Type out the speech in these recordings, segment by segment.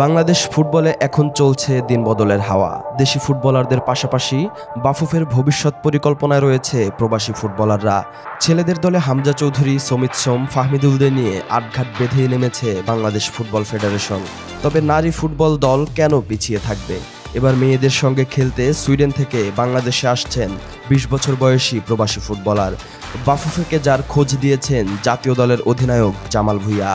বাংলাদেশ ফুটবলে এখন চলছে দিনবদলের হাওয়া। দেশি ফুটবলারদের পাশাপাশি বাফুফের ভবিষ্যৎ পরিকল্পনায় রয়েছে প্রবাসী ফুটবলাররা। ছেলেদের দলে হামজা চৌধুরী, সমিত সোম, ফাহমিদুলদের নিয়ে আটঘাট বেঁধে নেমেছে বাংলাদেশ ফুটবল ফেডারেশন। তবে নারী ফুটবল দল কেন পিছিয়ে থাকবে? এবার মেয়েদের সঙ্গে খেলতে সুইডেন থেকে বাংলাদেশে আসছেন ২০ বছর বয়সী প্রবাসী ফুটবলার বাফুফেকে, যার খোঁজ দিয়েছেন জাতীয় দলের অধিনায়ক জামাল ভুঁইয়া।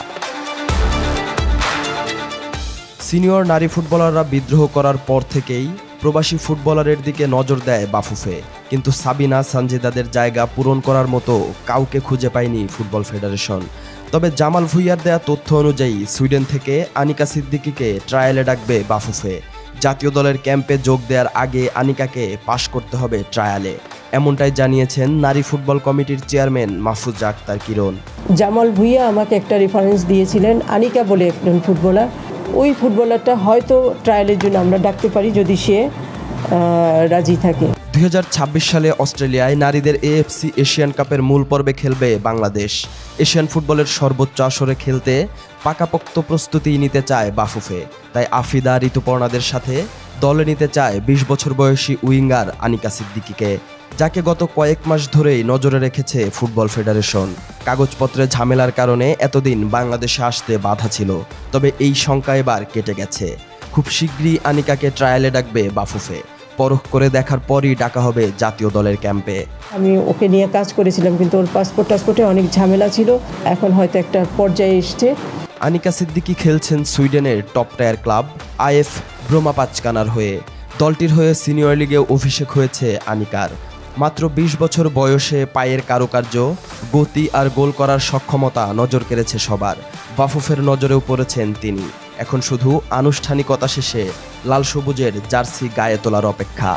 সিনিয়র নারী ফুটবলাররা বিদ্রোহ করার পর থেকেই প্রবাসী ফুটবলারের দিকে নজর দেয় বাফুফে, কিন্তু সাবিনা, সানজিদাদের জায়গা পূরণ করার মতো কাউকে খুঁজে পায়নি ফুটবল ফেডারেশন। তবে জামাল ভুঁইয়ার দেয়া তথ্য অনুযায়ী সুইডেন থেকে আনিকা সিদ্দিকীকে ট্রায়ালে ডাকবে বাফুফে। জাতীয় দলের ক্যাম্পে যোগ দেওয়ার আগে আনিকাকে পাশ করতে হবে ট্রায়ালে, এমনটাই জানিয়েছেন নারী ফুটবল কমিটির চেয়ারম্যান মাহফুজা আক্তার কিরণ। জামাল ভুঁইয়া আমাকে একটা রেফারেন্স দিয়েছিলেন, আনিকা বলে একজন ফুটবলার। ওই ফুটবলারটা হয়তো ট্রায়ালের জন্য আমরা ডাকতে পারি যদি সে রাজি থাকে। ২০২৬ সালে অস্ট্রেলিয়ায় নারীদের এএফসি এশিয়ান কাপের মূল পর্বে খেলবে বাংলাদেশ। এশিয়ান ফুটবলের সর্বোচ্চ আসরে খেলতে পাকাপোক্ত প্রস্তুতি নিতে চায় বাফুফে, তাই আফিদা, ঋতুপর্ণাদের সাথে দলে নিতে চায় ২০ বছর বয়সী উইঙ্গার আনিকা সিদ্দিকীকে, যাকে গত কয়েক মাস ধরেই নজরে রেখেছে ফুটবল ফেডারেশন। কাগজপত্রের ঝামেলার কারণে এতদিন বাংলাদেশে আসতে বাধা ছিল, তবে এই শঙ্কা এবার কেটে গেছে। খুব শীঘ্রই আনিকাকে ট্রায়ালে ডাকবে বাফুফে। পরখ করে দেখার পরই ডাকা হবে জাতীয় দলের ক্যাম্পে। আমি ওকে নিয়ে কাজ করেছিলাম, কিন্তু ওর টাসপোর্টে অনেক ঝামেলা ছিল, এখন হয়তো একটা পর্যায়ে এসছে। আনিকা সিদ্দিকী খেলছেন সুইডেনের টপ টায়ার ক্লাব আইএফ ব্রোমাপাচকানার হয়ে। দলটির হয়ে সিনিয়র লিগেও অভিষেক হয়েছে আনিকার। মাত্র ২০ বছর বয়সে পায়ের কারুকার্য, গতি আর গোল করার সক্ষমতা নজর কেড়েছে সবার। বাফুফের নজরেও পড়েছেন তিনি। এখন শুধু আনুষ্ঠানিকতা শেষে লাল সবুজের জার্সি গায়ে তোলার অপেক্ষা।